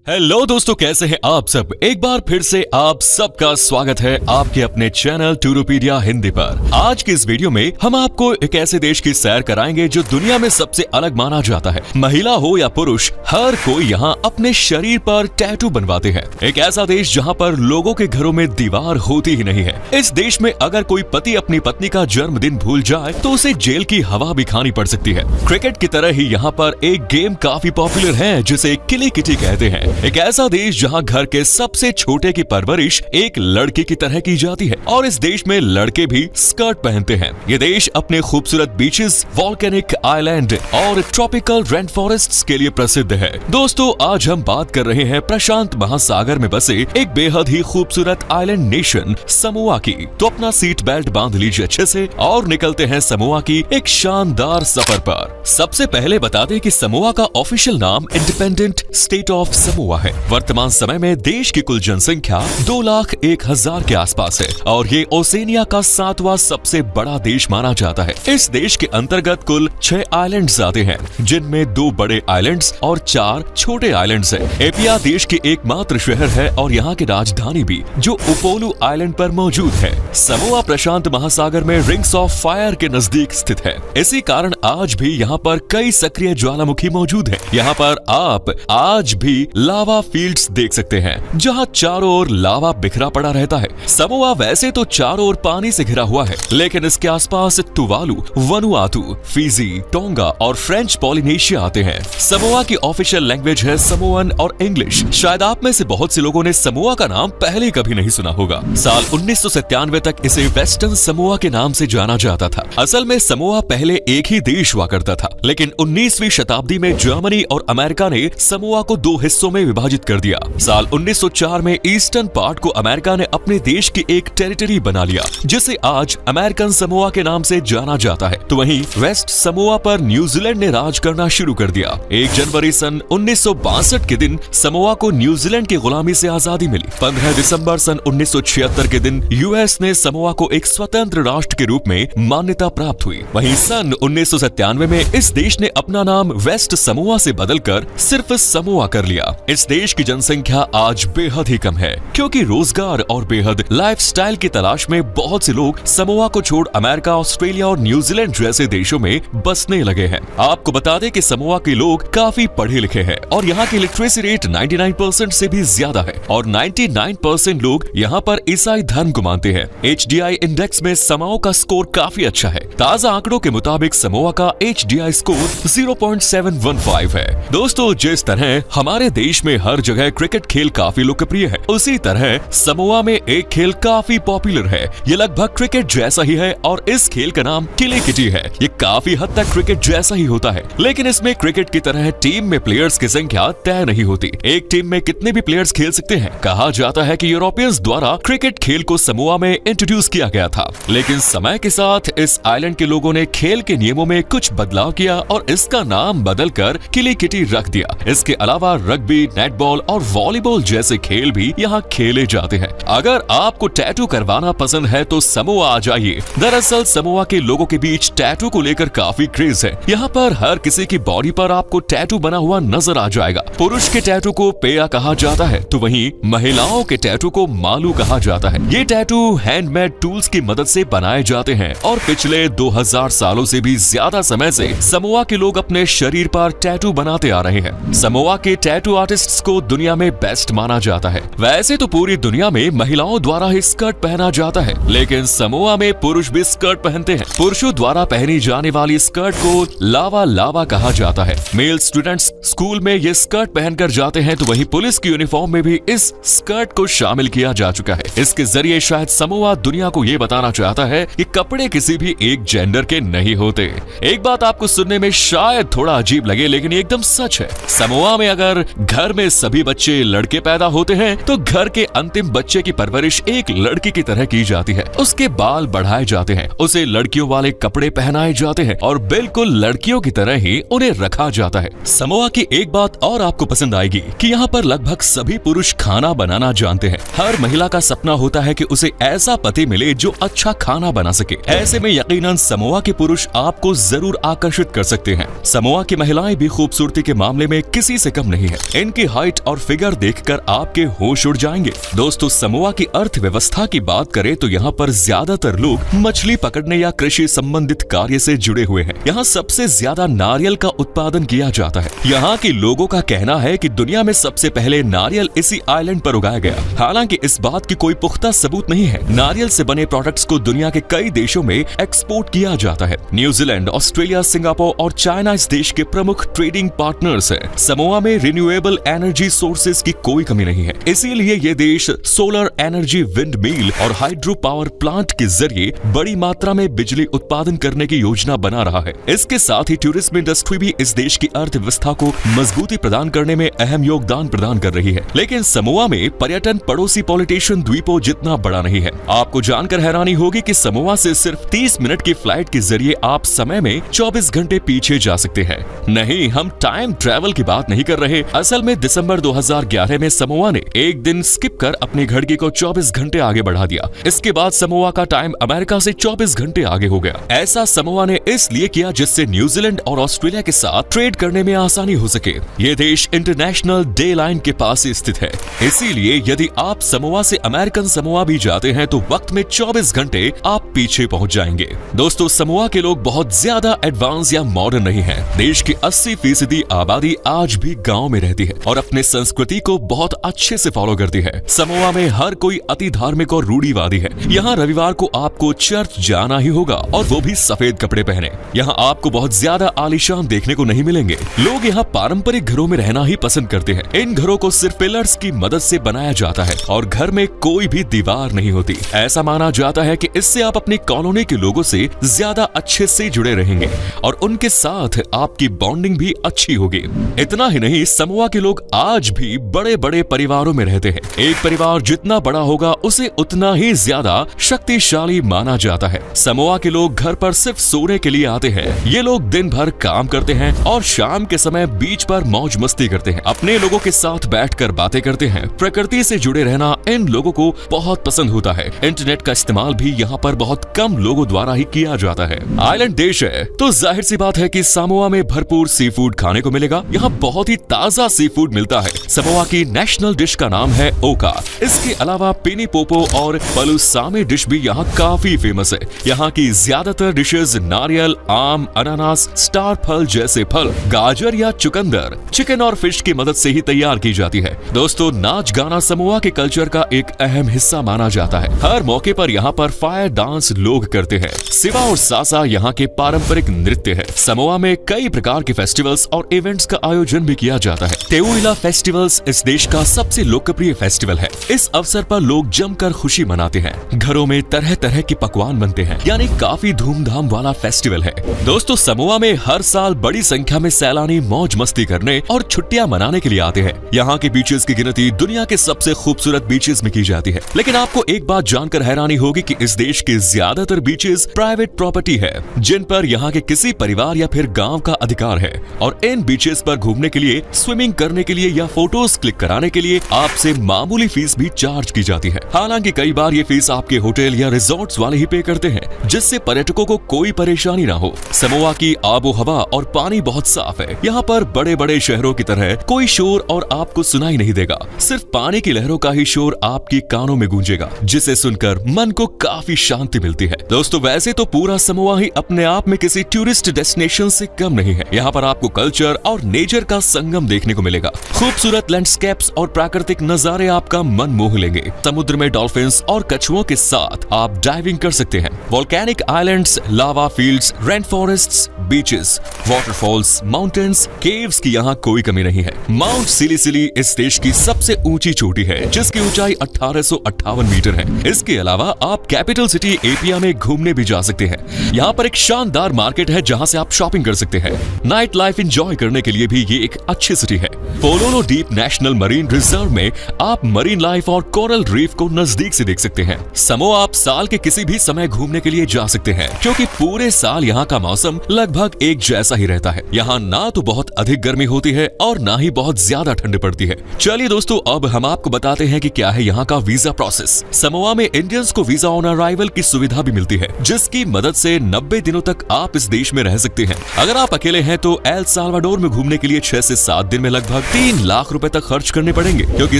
Hello दोस्तों, कैसे हैं आप सब। एक बार फिर से आप सबका स्वागत है आपके अपने चैनल टूरूपीडिया हिंदी पर। आज की इस वीडियो में हम आपको एक ऐसे देश की सैर कराएंगे जो दुनिया में सबसे अलग माना जाता है। महिला हो या पुरुष, हर कोई यहाँ अपने शरीर पर टैटू बनवाते हैं। एक ऐसा देश जहाँ पर लोगों के घरों में दीवार होती ही नहीं है। इस देश में अगर कोई पति अपनी पत्नी का जन्मदिन भूल जाए तो उसे जेल की हवा भी खानी पड़ सकती है। क्रिकेट की तरह ही यहाँ पर एक गेम काफी पॉपुलर है जिसे किली किटी कहते हैं। एक ऐसा देश जहां घर के सबसे छोटे की परवरिश एक लड़के की तरह की जाती है और इस देश में लड़के भी स्कर्ट पहनते हैं। ये देश अपने खूबसूरत बीचेस, वॉल्केनिक आइलैंड और ट्रॉपिकल रेन फॉरेस्ट्स के लिए प्रसिद्ध है। दोस्तों, आज हम बात कर रहे हैं प्रशांत महासागर में बसे एक बेहद ही खूबसूरत आइलैंड नेशन समोआ की। तो अपना सीट बेल्ट बांध लीजिए अच्छे से और निकलते हैं समोआ की एक शानदार सफर पर। सबसे पहले बता दें कि समोआ का ऑफिशियल नाम इंडिपेंडेंट स्टेट ऑफ समोआ है। वर्तमान समय में देश की कुल जनसंख्या 2,01,000 के आसपास है और ये ओसेनिया का 7वां सबसे बड़ा देश माना जाता है। इस देश के अंतर्गत कुल 6 आइलैंड्स आते हैं, जिनमें 2 बड़े आइलैंड्स और 4 छोटे आइलैंड्स हैं। एपिया देश की एकमात्र शहर है और यहाँ की राजधानी भी, जो उपोलू आइलैंड पर मौजूद है। समोआ प्रशांत महासागर में रिंग्स ऑफ फायर के नजदीक स्थित है। इसी कारण आज भी यहाँ पर कई सक्रिय ज्वालामुखी मौजूद है। यहाँ पर आप आज भी लावा फील्ड्स देख सकते हैं, जहां चारों ओर लावा बिखरा पड़ा रहता है। समोआ वैसे तो चारों ओर पानी से घिरा हुआ है, लेकिन इसके आसपास टुवालू, वनुआतु, फिजी, टोंगा और फ्रेंच पॉलिनेशिया आते हैं। समोआ की ऑफिशियल लैंग्वेज है समोअन और इंग्लिश। शायद आप में से बहुत से लोगों ने समोआ का नाम पहले कभी नहीं सुना होगा। साल 1997 तक इसे वेस्टर्न समोआ के नाम से जाना जाता था। असल में समोआ पहले एक ही देश हुआ करता था, लेकिन 19वीं शताब्दी में जर्मनी और अमेरिका ने समोआ को 2 हिस्सों में विभाजित कर दिया। साल 1904 में ईस्टर्न पार्ट को अमेरिका ने अपने देश की एक टेरिटरी बना लिया, जिसे आज अमेरिकन समोआ के नाम से जाना जाता है। तो वहीं वेस्ट समोआ पर न्यूजीलैंड ने राज करना शुरू कर दिया। 1 जनवरी सन 1962 के दिन समोआ को न्यूजीलैंड की गुलामी से आजादी मिली। 15 दिसंबर सन 1976 के दिन यूएस ने समोआ को एक स्वतंत्र राष्ट्र के रूप में मान्यता प्राप्त हुई। वहीं सन 1997 में इस देश ने अपना नाम वेस्ट समोआ से बदलकर सिर्फ समोआ कर लिया। इस देश की जनसंख्या आज बेहद ही कम है, क्योंकि रोजगार और बेहद लाइफस्टाइल की तलाश में बहुत से लोग समोआ को छोड़ अमेरिका, ऑस्ट्रेलिया और न्यूजीलैंड जैसे देशों में बसने लगे हैं। आपको बता दें कि समोआ के लोग काफी पढ़े लिखे हैं और यहाँ की लिटरेसी रेट 99% से भी ज्यादा है और 99% लोग यहाँ पर ईसाई धर्म को मानते हैं। HDI इंडेक्स में समोआ का स्कोर काफी अच्छा है। ताजा आंकड़ों के मुताबिक समोआ का HDI स्कोर 0.715 है। दोस्तों, जिस तरह हमारे देश में हर जगह क्रिकेट खेल काफी लोकप्रिय है, उसी तरह समोआ में एक खेल काफी पॉपुलर है। ये लगभग क्रिकेट जैसा ही है और इस खेल का नाम किली किटी है। ये काफी हद तक क्रिकेट जैसा ही होता है, लेकिन इसमें क्रिकेट की तरह टीम में प्लेयर्स की संख्या तय नहीं होती। एक टीम में कितने भी प्लेयर्स खेल सकते हैं। कहा जाता है कि यूरोपियंस द्वारा क्रिकेट खेल को समोआ में इंट्रोड्यूस किया गया था, लेकिन समय के साथ इस आइलैंड के लोगों ने खेल के नियमों में कुछ बदलाव किया और इसका नाम बदलकर किली किटी रख दिया। इसके अलावा रग्बी, नेटबॉल और वॉलीबॉल जैसे खेल भी यहाँ खेले जाते हैं। अगर आपको टैटू करवाना पसंद है तो समोआ आ जाइए। दरअसल समोआ के लोगों के बीच टैटू को लेकर काफी क्रेज है। यहाँ पर हर किसी की बॉडी पर आपको टैटू बना हुआ नजर आ जाएगा। पुरुष के टैटू को पेया कहा जाता है, तो वहीं महिलाओं के टैटू को मालू कहा जाता है। ये टैटू हैंडमेड टूल्स की मदद से बनाए जाते हैं और पिछले 2000 सालों से भी ज्यादा समय से समोआ के लोग अपने शरीर पर टैटू बनाते आ रहे हैं। समोआ के टैटू आर्टिस्ट्स को दुनिया में बेस्ट माना जाता है। वैसे तो पूरी दुनिया में महिलाओं द्वारा ही स्कर्ट पहना जाता है, लेकिन समोआ में पुरुष भी स्कर्ट पहनते हैं। पुरुषों द्वारा पहनी जाने वाली स्कर्ट को लावा लावा कहा जाता है। मेल स्टूडेंट्स स्कूल में ये स्कर्ट पहनकर जाते हैं, तो वहीं पुलिस की यूनिफॉर्म में भी इस स्कर्ट को शामिल किया जा चुका है। इसके जरिए शायद समोआ दुनिया को ये बताना चाहता है कि कपड़े किसी भी एक जेंडर के नहीं होते। एक बात आपको सुनने में शायद थोड़ा अजीब लगे, लेकिन ये एकदम सच है। समोआ में अगर घर में सभी बच्चे लड़के पैदा होते हैं तो घर के अंतिम बच्चे की परवरिश एक लड़की की तरह की जाती है। उसके बाल बढ़ाए जाते हैं, उसे लड़कियों वाले कपड़े पहनाए जाते हैं और बिल्कुल लड़कियों की तरह ही उन्हें रखा जाता है। समोआ की एक बात और आपको पसंद आएगी कि यहाँ पर लगभग सभी पुरुष खाना बनाना जानते हैं। हर महिला का सपना होता है कि उसे ऐसा पति मिले जो अच्छा खाना बना सके। ऐसे में यकीनन समोआ के पुरुष आपको जरूर आकर्षित कर सकते हैं। समोआ की महिलाएं भी खूबसूरती के मामले में किसी से कम नहीं है। इन इनकी हाइट और फिगर देखकर आपके होश उड़ जाएंगे। दोस्तों, समोआ की अर्थव्यवस्था की बात करें तो यहाँ पर ज्यादातर लोग मछली पकड़ने या कृषि संबंधित कार्य से जुड़े हुए हैं। यहाँ सबसे ज्यादा नारियल का उत्पादन किया जाता है। यहाँ के लोगों का कहना है कि दुनिया में सबसे पहले नारियल इसी आइलैंड पर उगाया गया। हालांकि इस बात की कोई पुख्ता सबूत नहीं है। नारियल से बने प्रोडक्ट्स को दुनिया के कई देशों में एक्सपोर्ट किया जाता है। न्यूजीलैंड, ऑस्ट्रेलिया, सिंगापुर और चाइना इस देश के प्रमुख ट्रेडिंग पार्टनर्स हैं। समोआ में रिन्यूएबल एनर्जी सोर्सेज की कोई कमी नहीं है, इसीलिए ये देश सोलर एनर्जी, विंड मिल और हाइड्रो पावर प्लांट के जरिए बड़ी मात्रा में बिजली उत्पादन करने की योजना बना रहा है। इसके साथ ही टूरिज्म इंडस्ट्री भी इस देश की अर्थव्यवस्था को मजबूती प्रदान करने में अहम योगदान प्रदान कर रही है। लेकिन समोआ में पर्यटन पड़ोसी पॉलिनेशियन द्वीपों जितना बड़ा नहीं है। आपको जानकर हैरानी होगी कि समोआ से सिर्फ 30 मिनट की फ्लाइट के जरिए आप समय में 24 घंटे पीछे जा सकते हैं। नहीं, हम टाइम ट्रैवल की बात नहीं कर रहे। असल में दिसंबर 2011 में समोआ ने एक दिन स्किप कर अपनी घड़ी को 24 घंटे आगे बढ़ा दिया। इसके बाद समोआ का टाइम अमेरिका से 24 घंटे आगे हो गया। ऐसा समोआ ने इसलिए किया जिससे न्यूजीलैंड और ऑस्ट्रेलिया के साथ ट्रेड करने में आसानी हो सके। ये देश इंटरनेशनल डे लाइन के पास ही स्थित है, इसीलिए यदि आप समोआ से अमेरिकन समोआ भी जाते हैं तो वक्त में 24 घंटे आप पीछे पहुंच जाएंगे। दोस्तों, समोआ के लोग बहुत ज्यादा एडवांस या मॉडर्न नहीं है। देश की 80% आबादी आज भी गांव में रहती है और अपने संस्कृति को बहुत अच्छे से फॉलो करती है। समोआ में हर कोई अति धार्मिक और रूढ़िवादी है। यहाँ रविवार को आपको चर्च जाना ही होगा, और वो भी सफेद कपड़े पहने। यहाँ आपको बहुत ज्यादा आलीशान देखने को नहीं मिलेंगे। लोग यहाँ पारंपरिक घरों में रहना ही पसंद करते हैं। इन घरों को सिर्फ पिलर्स की मदद से बनाया जाता है और घर में कोई भी दीवार नहीं होती। ऐसा माना जाता है कि इससे आप अपनी कॉलोनी के लोगों से ज्यादा अच्छे से जुड़े रहेंगे और उनके साथ आपकी बॉन्डिंग भी अच्छी होगी। इतना ही नहीं, समोआ के लोग आज भी बड़े बड़े परिवारों में रहते हैं। एक परिवार जितना बड़ा होगा उसे उतना ही ज्यादा शक्तिशाली माना जाता है। समोआ के लोग घर पर सिर्फ सोने के लिए आते हैं। ये लोग दिन भर काम करते हैं और शाम के समय बीच पर मौज मस्ती करते हैं। अपने लोगों के साथ बैठकर बातें करते हैं। प्रकृति से जुड़े रहना इन लोगों को बहुत पसंद होता है। इंटरनेट का इस्तेमाल भी यहाँ पर बहुत कम लोगों द्वारा ही किया जाता है। आइलैंड देश है तो जाहिर सी बात है कि समोआ में भरपूर सी फूड खाने को मिलेगा। यहाँ बहुत ही ताजा सी फूड मिलता है। समोआ की नेशनल डिश का नाम है ओका। इसके अलावा पेनी पोपो और पलुसामे डिश भी यहाँ काफी फेमस है। यहाँ की ज्यादातर डिशेज नारियल, आम, अनानास, स्टार फल जैसे फल, गाजर या चुकंदर, चिकन और फिश की मदद से ही तैयार की जाती है। दोस्तों, नाच गाना समोआ के कल्चर का एक अहम हिस्सा माना जाता है। हर मौके पर यहाँ पर फायर डांस लोग करते हैं। सिवा और सासा यहाँ के पारंपरिक नृत्य है। समोआ में कई प्रकार के फेस्टिवल्स और इवेंट्स का आयोजन भी किया जाता है। टेउइला फेस्टिवल्स इस देश का सबसे लोकप्रिय फेस्टिवल है। इस अवसर पर लोग जमकर खुशी मनाते हैं। घरों में तरह तरह के पकवान बनते हैं, यानी काफी धूमधाम वाला फेस्टिवल है। दोस्तों, समोआ में हर साल बड़ी संख्या में सैलानी मौज मस्ती करने और छुट्टियां मनाने के लिए आते हैं। यहाँ के बीचेस की गिनती दुनिया के सबसे खूबसूरत बीचेस में की जाती है। लेकिन आपको एक बात जानकर हैरानी होगी कि इस देश के ज्यादातर बीचेस प्राइवेट प्रॉपर्टी है, जिन पर यहाँ के किसी परिवार या फिर गांव का अधिकार है। और इन बीचेस पर घूमने के लिए, स्विमिंग करने के लिए या फोटोज क्लिक कराने के लिए आपसे मामूली फीस भी चार्ज की जाती है। हालांकि कई बार ये फीस आपके होटल या रिजॉर्ट्स वाले ही पे करते हैं, जिससे पर्यटकों को कोई परेशानी ना हो। समोआ की आबो हवा और पानी बहुत साफ है। यहाँ पर बड़े बड़े शहरों की तरह कोई शोर और आपको सुनाई नहीं देगा। सिर्फ पानी की लहरों का ही शोर आपकी कानों में गूंजेगा, जिसे सुनकर मन को काफी शांति मिलती है। दोस्तों, वैसे तो पूरा समोआ ही अपने आप में किसी टूरिस्ट डेस्टिनेशन से कम नहीं है। यहाँ पर आपको कल्चर और नेचर का संगम देखने को मिलेगा। खूबसूरत लैंडस्केप्स और प्राकृतिक नजारे आपका मन मोह लेंगे। समुद्र में डॉल्फिन्स और कछुओं के साथ आप डाइविंग कर सकते हैं। Volcanic islands, lava fields, rain forests, beaches, waterfalls, mountains, caves की यहाँ कोई कमी नहीं है। माउंट सिलिसिली इस देश की सबसे ऊंची चोटी है, जिसकी ऊंचाई 1858 मीटर है। इसके अलावा आप कैपिटल सिटी एपिया में घूमने भी जा सकते हैं। यहाँ पर एक शानदार मार्केट है जहाँ से आप शॉपिंग कर सकते हैं। नाइट लाइफ एंजॉय करने के लिए भी ये एक अच्छी सिटी है। पोलोलो डीप नेशनल मरीन रिजर्व में आप मरीन लाइफ और कोरल रीफ को नजदीक से देख सकते हैं। समोआ आप साल के किसी भी समय घूमने के लिए जा सकते हैं, क्योंकि पूरे साल यहाँ का मौसम लगभग एक जैसा ही रहता है। यहाँ ना तो बहुत अधिक गर्मी होती है और ना ही बहुत ज्यादा ठंड पड़ती है। चलिए दोस्तों, अब हम आपको बताते हैं कि क्या है यहाँ का वीजा प्रोसेस। समोआ में इंडियंस को वीजा ऑन अराइवल की सुविधा भी मिलती है, जिसकी मदद से 90 दिनों तक आप इस देश में रह सकते हैं। अगर आप अकेले हैं तो एल साल्वाडोर में घूमने के लिए 6 से 7 दिन में लगभग लगभग 3 लाख रुपए तक खर्च करने पड़ेंगे, क्योंकि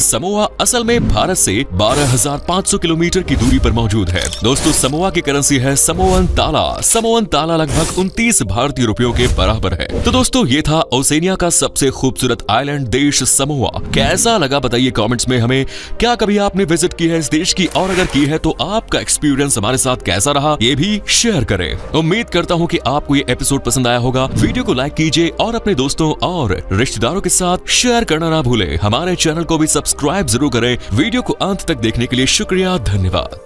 समोआ असल में भारत से 12,500 किलोमीटर की दूरी पर मौजूद है। दोस्तों, समोआ की करेंसी है समोअन ताला। समोअन ताला लगभग 29 भारतीय रुपयों के बराबर है। तो दोस्तों, ये था ओसेनिया का सबसे खूबसूरत आइलैंड देश समोआ। कैसा लगा बताइए कमेंट्स में हमें। क्या कभी आपने विजिट की है इस देश की, और अगर की है तो आपका एक्सपीरियंस हमारे साथ कैसा रहा ये भी शेयर करें। उम्मीद करता हूँ कि आपको ये एपिसोड पसंद आया होगा। वीडियो को लाइक कीजिए और अपने दोस्तों और रिश्तेदारों के साथ शेयर करना ना भूलें। हमारे चैनल को भी सब्सक्राइब जरूर करें। वीडियो को अंत तक देखने के लिए शुक्रिया, धन्यवाद।